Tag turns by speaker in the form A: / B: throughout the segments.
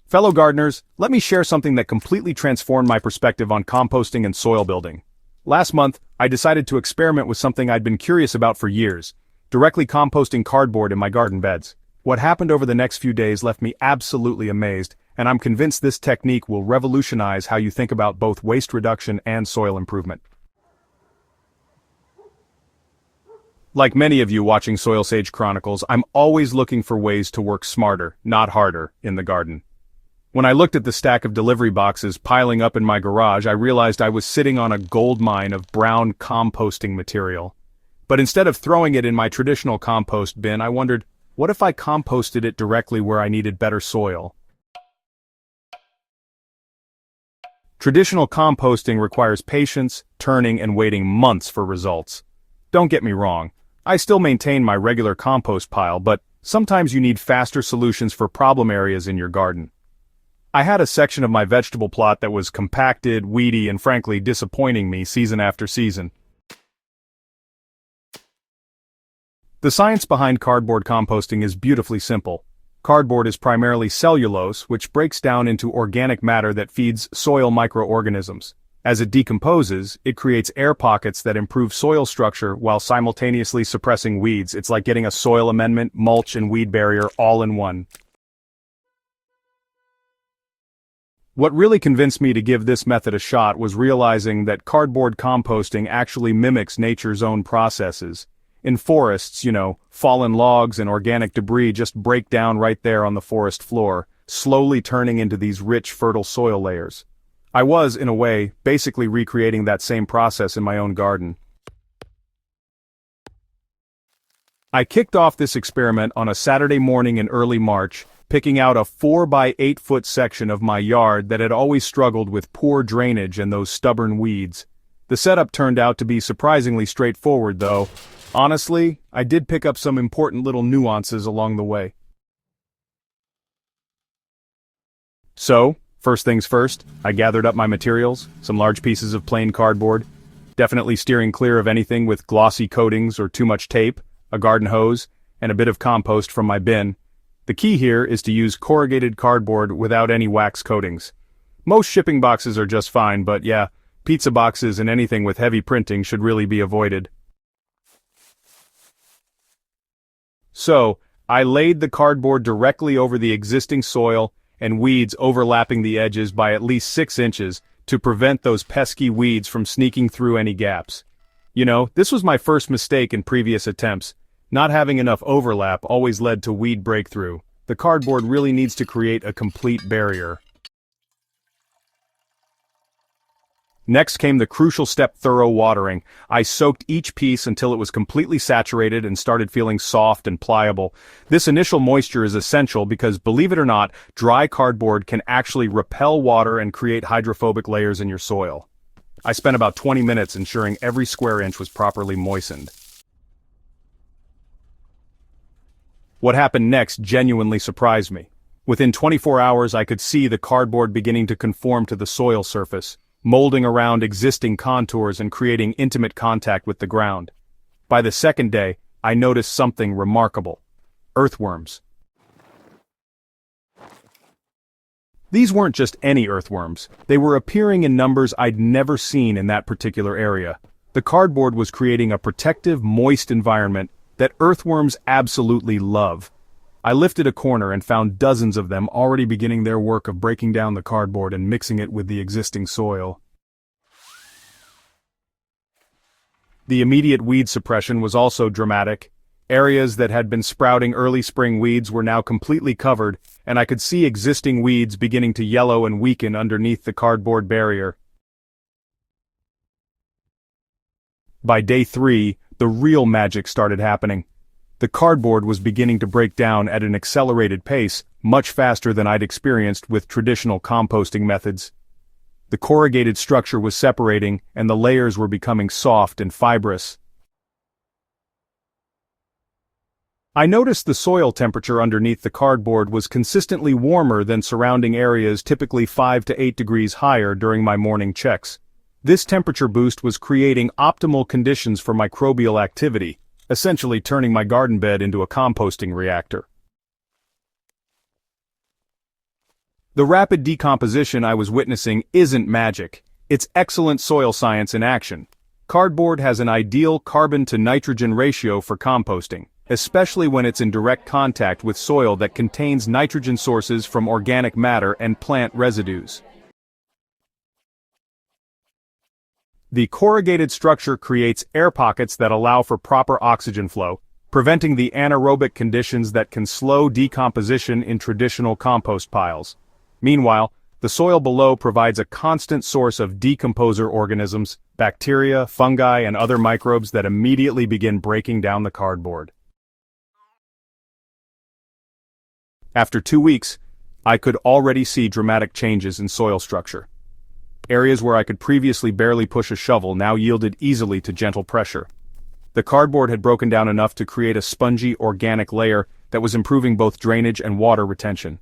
A: Fellow gardeners, let me share something that completely transformed my perspective on composting and soil building. Last month, I decided to experiment with something I'd been curious about for years, directly composting cardboard in my garden beds. What happened over the next few days left me absolutely amazed, and I'm convinced this technique will revolutionize how you think about both waste reduction and soil improvement. Like many of you watching Soil Sage Chronicles, I'm always looking for ways to work smarter, not harder, in the garden. When I looked at the stack of delivery boxes piling up in my garage, I realized I was sitting on a gold mine of brown composting material. But instead of throwing it in my traditional compost bin, I wondered, what if I composted it directly where I needed better soil? Traditional composting requires patience, turning, and waiting months for results. Don't get me wrong, I still maintain my regular compost pile, but sometimes you need faster solutions for problem areas in your garden. I had a section of my vegetable plot that was compacted, weedy, and frankly disappointing me season after season. The science behind cardboard composting is beautifully simple. Cardboard is primarily cellulose, which breaks down into organic matter that feeds soil microorganisms. As it decomposes, it creates air pockets that improve soil structure while simultaneously suppressing weeds. It's like getting a soil amendment, mulch, and weed barrier all in one. What really convinced me to give this method a shot was realizing that cardboard composting actually mimics nature's own processes. In forests, fallen logs and organic debris just break down right there on the forest floor, slowly turning into these rich, fertile soil layers. I was, in a way, basically recreating that same process in my own garden. I kicked off this experiment on a Saturday morning in early March, picking out a 4 by 8 foot section of my yard that had always struggled with poor drainage and those stubborn weeds. The setup turned out to be surprisingly straightforward though. Honestly, I did pick up some important little nuances along the way. So, first things first, I gathered up my materials, some large pieces of plain cardboard, definitely steering clear of anything with glossy coatings or too much tape, a garden hose, and a bit of compost from my bin. The key here is to use corrugated cardboard without any wax coatings. Most shipping boxes are just fine, but yeah, pizza boxes and anything with heavy printing should really be avoided. So, I laid the cardboard directly over the existing soil and weeds overlapping the edges by at least 6 inches to prevent those pesky weeds from sneaking through any gaps. This was my first mistake in previous attempts. Not having enough overlap always led to weed breakthrough. The cardboard really needs to create a complete barrier. Next came the crucial step: thorough watering. I soaked each piece until it was completely saturated and started feeling soft and pliable. This initial moisture is essential because, believe it or not, dry cardboard can actually repel water and create hydrophobic layers in your soil. I spent about 20 minutes ensuring every square inch was properly moistened. What happened next genuinely surprised me. Within 24 hours I could see the cardboard beginning to conform to the soil surface, molding around existing contours and creating intimate contact with the ground. By the second day, I noticed something remarkable: earthworms. These weren't just any earthworms, they were appearing in numbers I'd never seen in that particular area. The cardboard was creating a protective, moist environment that earthworms absolutely love. I lifted a corner and found dozens of them already beginning their work of breaking down the cardboard and mixing it with the existing soil. The immediate weed suppression was also dramatic. Areas that had been sprouting early spring weeds were now completely covered, and I could see existing weeds beginning to yellow and weaken underneath the cardboard barrier. By day 3, the real magic started happening. The cardboard was beginning to break down at an accelerated pace, much faster than I'd experienced with traditional composting methods. The corrugated structure was separating, and the layers were becoming soft and fibrous. I noticed the soil temperature underneath the cardboard was consistently warmer than surrounding areas, typically 5 to 8 degrees higher during my morning checks. This temperature boost was creating optimal conditions for microbial activity, essentially turning my garden bed into a composting reactor. The rapid decomposition I was witnessing isn't magic. It's excellent soil science in action. Cardboard has an ideal carbon-to-nitrogen ratio for composting, especially when it's in direct contact with soil that contains nitrogen sources from organic matter and plant residues. The corrugated structure creates air pockets that allow for proper oxygen flow, preventing the anaerobic conditions that can slow decomposition in traditional compost piles. Meanwhile, the soil below provides a constant source of decomposer organisms, bacteria, fungi, and other microbes that immediately begin breaking down the cardboard. After 2 weeks, I could already see dramatic changes in soil structure. Areas where I could previously barely push a shovel now yielded easily to gentle pressure. The cardboard had broken down enough to create a spongy, organic layer that was improving both drainage and water retention.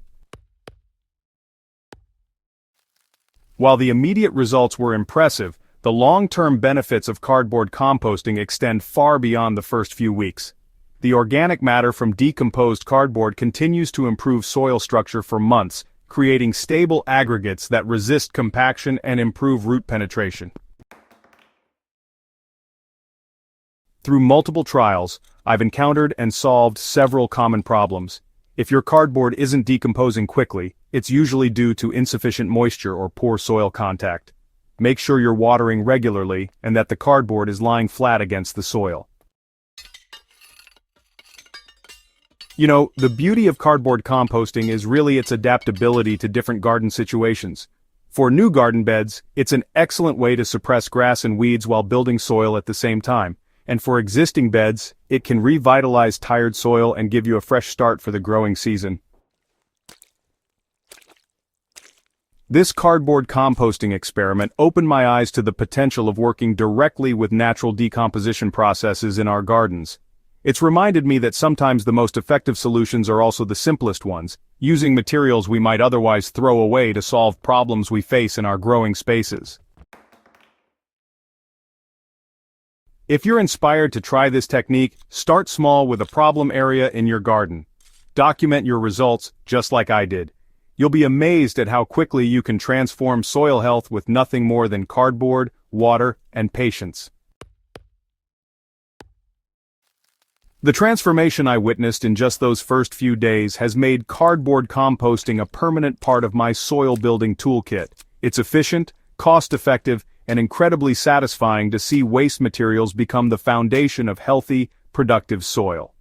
A: While the immediate results were impressive, the long-term benefits of cardboard composting extend far beyond the first few weeks. The organic matter from decomposed cardboard continues to improve soil structure for months, creating stable aggregates that resist compaction and improve root penetration. Through multiple trials, I've encountered and solved several common problems. If your cardboard isn't decomposing quickly, it's usually due to insufficient moisture or poor soil contact. Make sure you're watering regularly and that the cardboard is lying flat against the soil. You know, the beauty of cardboard composting is really its adaptability to different garden situations. For new garden beds, it's an excellent way to suppress grass and weeds while building soil at the same time. And for existing beds, it can revitalize tired soil and give you a fresh start for the growing season. This cardboard composting experiment opened my eyes to the potential of working directly with natural decomposition processes in our gardens. It's reminded me that sometimes the most effective solutions are also the simplest ones, using materials we might otherwise throw away to solve problems we face in our growing spaces. If you're inspired to try this technique, start small with a problem area in your garden. Document your results, just like I did. You'll be amazed at how quickly you can transform soil health with nothing more than cardboard, water, and patience. The transformation I witnessed in just those first few days has made cardboard composting a permanent part of my soil building toolkit. It's efficient, cost-effective, and incredibly satisfying to see waste materials become the foundation of healthy, productive soil.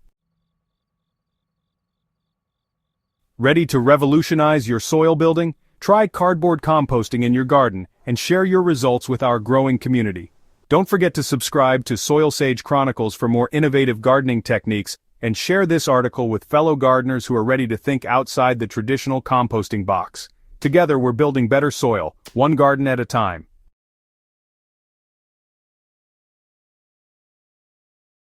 A: Ready to revolutionize your soil building? Try cardboard composting in your garden and share your results with our growing community. Don't forget to subscribe to Soil Sage Chronicles for more innovative gardening techniques, and share this article with fellow gardeners who are ready to think outside the traditional composting box. Together we're building better soil, one garden at a time.